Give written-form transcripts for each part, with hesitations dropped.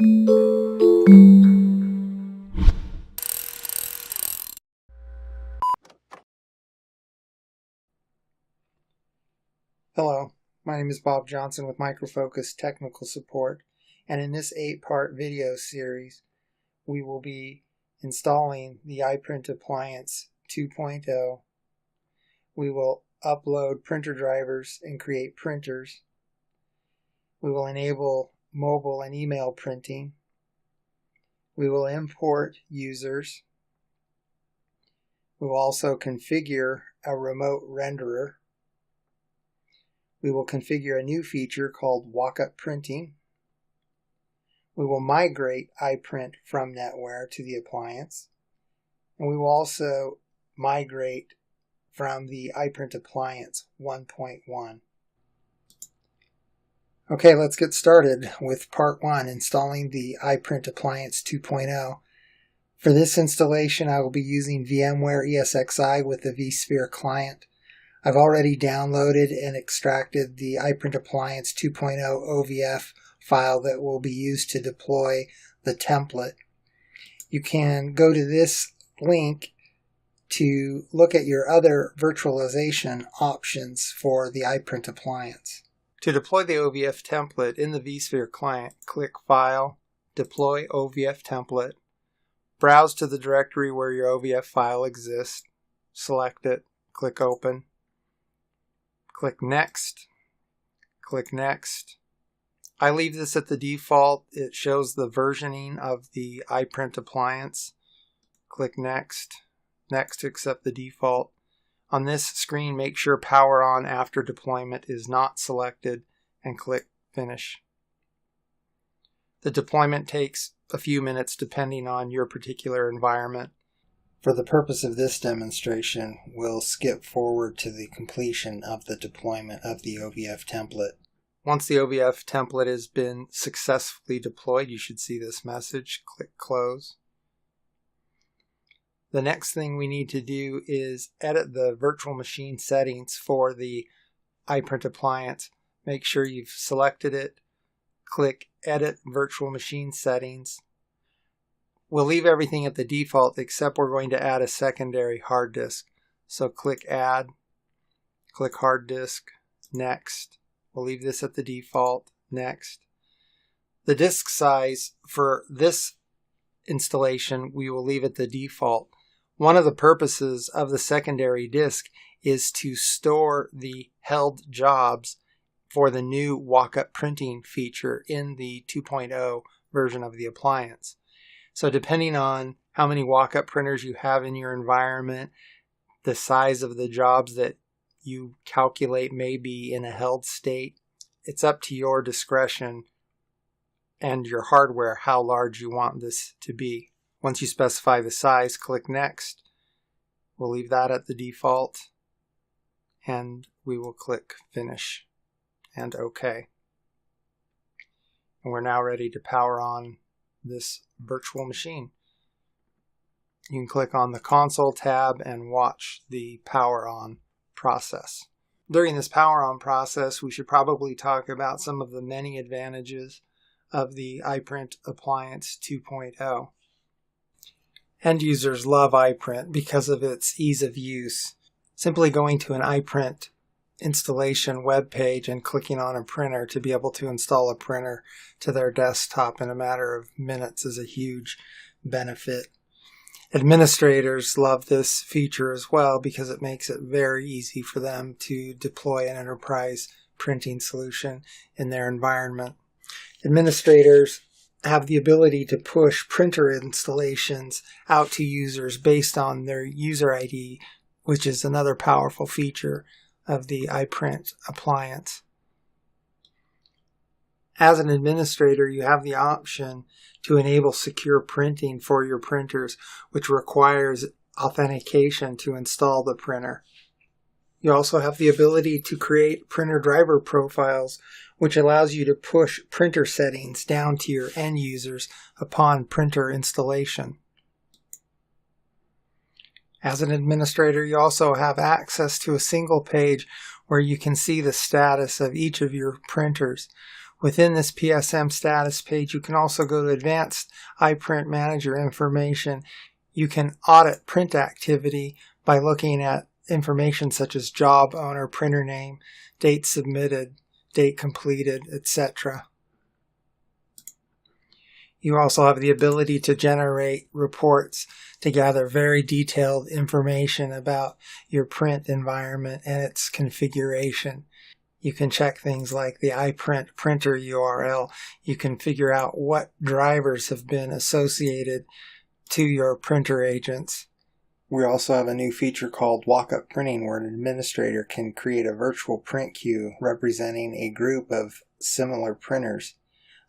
Hello, my name is Bob Johnson with Micro Focus Technical Support, and in this 8-part video series we will be installing the iPrint Appliance 2.0. We will upload printer drivers and create printers. We will enable mobile and email printing. We will import users. We will also configure a remote renderer. We will configure a new feature called walk-up printing. We will migrate iPrint from NetWare to the appliance. And we will also migrate from the iPrint Appliance 1.1. Okay, let's get started with part 1, installing the iPrint Appliance 2.0. For this installation, I will be using VMware ESXi with the vSphere client. I've already downloaded and extracted the iPrint Appliance 2.0 OVF file that will be used to deploy the template. You can go to this link to look at your other virtualization options for the iPrint Appliance. To deploy the OVF template in the vSphere client, click File, Deploy OVF Template, browse to the directory where your OVF file exists, select it, click Open. Click Next. Click Next. I leave this at the default. It shows the versioning of the iPrint Appliance. Click Next. Next to accept the default. On this screen, make sure Power On after deployment is not selected and click Finish. The deployment takes a few minutes depending on your particular environment. For the purpose of this demonstration, we'll skip forward to the completion of the deployment of the OVF template. Once the OVF template has been successfully deployed, you should see this message. Click Close. The next thing we need to do is edit the virtual machine settings for the iPrint Appliance. Make sure you've selected it. Click Edit Virtual Machine Settings. We'll leave everything at the default except we're going to add a secondary hard disk. So click Add, click Hard Disk, Next. We'll leave this at the default, Next. The disk size for this installation we will leave at the default. One of the purposes of the secondary disk is to store the held jobs for the new walk-up printing feature in the 2.0 version of the appliance. So depending on how many walk-up printers you have in your environment, the size of the jobs that you calculate may be in a held state, it's up to your discretion and your hardware how large you want this to be. Once you specify the size, click Next. We'll leave that at the default and we will click Finish and OK. And we're now ready to power on this virtual machine. You can click on the console tab and watch the power on process. During this power on process, we should probably talk about some of the many advantages of the iPrint Appliance 2.0. End users love iPrint because of its ease of use. Simply going to an iPrint installation web page and clicking on a printer to be able to install a printer to their desktop in a matter of minutes is a huge benefit. Administrators love this feature as well because it makes it very easy for them to deploy an enterprise printing solution in their environment. Administrators have the ability to push printer installations out to users based on their user ID, which is another powerful feature of the iPrint Appliance. As an administrator, you have the option to enable secure printing for your printers, which requires authentication to install the printer. You also have the ability to create printer driver profiles, which allows you to push printer settings down to your end users upon printer installation. As an administrator, you also have access to a single page where you can see the status of each of your printers. Within this PSM status page, you can also go to Advanced iPrint Manager Information. You can audit print activity by looking at information such as job owner, printer name, date submitted, date completed, etc. You also have the ability to generate reports to gather very detailed information about your print environment and its configuration. You can check things like the iPrint printer URL. You can figure out what drivers have been associated to your printer agents. We also have a new feature called walk-up printing, where an administrator can create a virtual print queue representing a group of similar printers,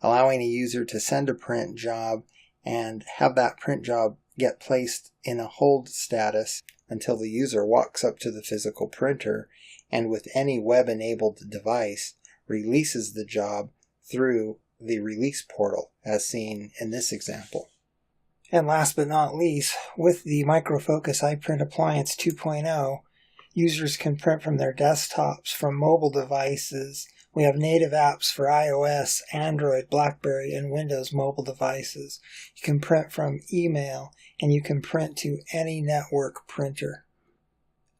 allowing a user to send a print job and have that print job get placed in a hold status until the user walks up to the physical printer and with any web-enabled device releases the job through the release portal, as seen in this example. And last but not least, with the MicroFocus iPrint Appliance 2.0, users can print from their desktops, from mobile devices. We have native apps for iOS, Android, BlackBerry, and Windows mobile devices. You can print from email, and you can print to any network printer.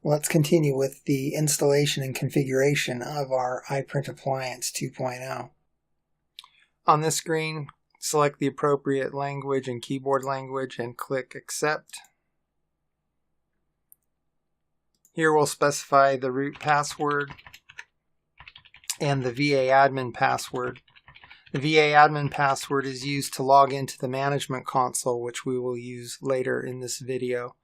Let's continue with the installation and configuration of our iPrint Appliance 2.0. On this screen, select the appropriate language and keyboard language and click Accept. Here we'll specify the root password and the VA admin password. The VA admin password is used to log into the management console, which we will use later in this video.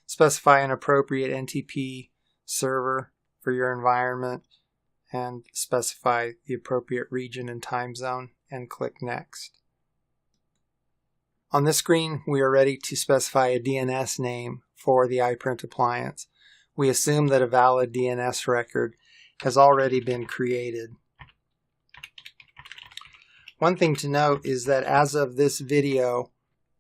Specify an appropriate NTP server for your environment and specify the appropriate region and time zone and click Next. On this screen, we are ready to specify a DNS name for the iPrint appliance. We assume that a valid DNS record has already been created. One thing to note is that as of this video,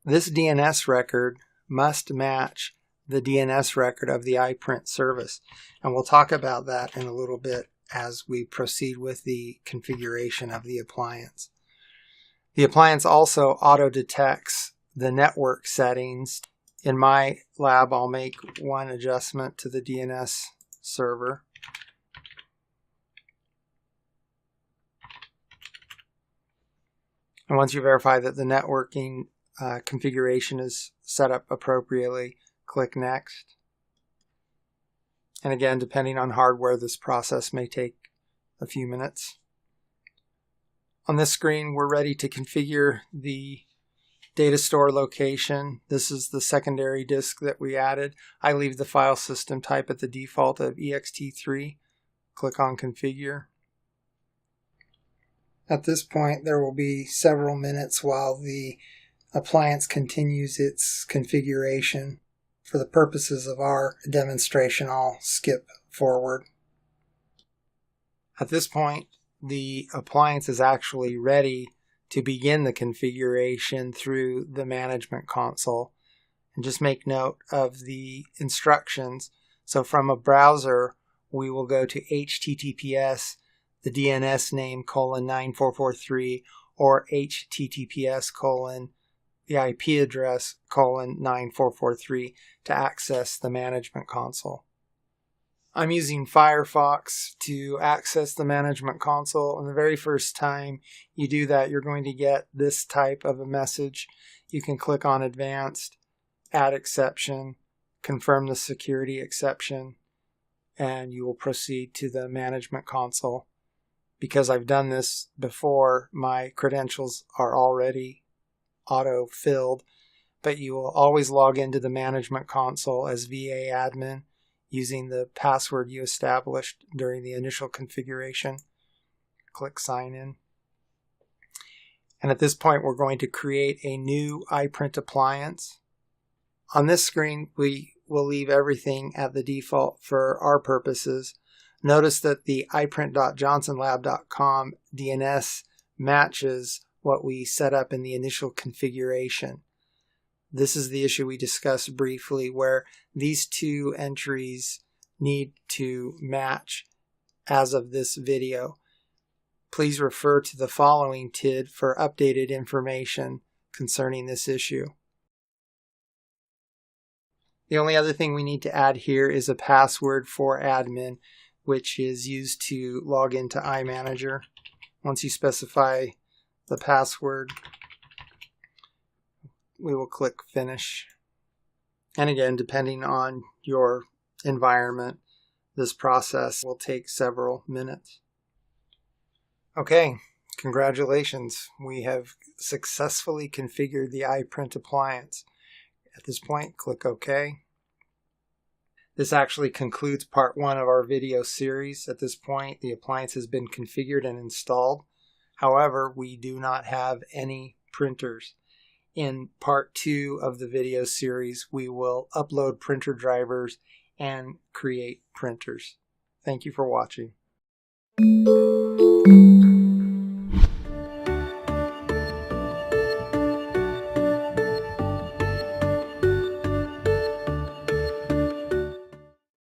this DNS record must match the DNS record of the iPrint service. And we'll talk about that in a little bit as we proceed with the configuration of the appliance. The appliance also auto-detects the network settings. In my lab, I'll make one adjustment to the DNS server. And once you verify that the networking configuration is set up appropriately, click Next. And again, depending on hardware, this process may take a few minutes. On this screen, we're ready to configure the Datastore location. This is the secondary disk that we added. I leave the file system type at the default of ext3. Click on Configure. At this point, there will be several minutes while the appliance continues its configuration. For the purposes of our demonstration, I'll skip forward. At this point, the appliance is actually ready to begin the configuration through the management console. And just make note of the instructions. So from a browser, we will go to https, the DNS name, :9443, or https, the IP address, :9443 to access the management console. I'm using Firefox to access the management console, and the very first time you do that, you're going to get this type of a message. You can click on Advanced, Add Exception, confirm the security exception, and you will proceed to the management console. Because I've done this before, my credentials are already auto-filled, but you will always log into the management console as VA admin using the password you established during the initial configuration. Click Sign In. And at this point, we're going to create a new iPrint appliance. On this screen, we will leave everything at the default for our purposes. Notice that the iPrint.johnsonlab.com DNS matches what we set up in the initial configuration. This is the issue we discussed briefly, where these two entries need to match as of this video. Please refer to the following TID for updated information concerning this issue. The only other thing we need to add here is a password for admin, which is used to log into iManager. Once you specify the password, we will click Finish. And again, depending on your environment, this process will take several minutes. Okay, congratulations. We have successfully configured the iPrint appliance. At this point, click OK. This actually concludes part 1 of our video series. At this point, the appliance has been configured and installed. However, we do not have any printers. In part 2 of the video series, we will upload printer drivers and create printers. Thank you for watching.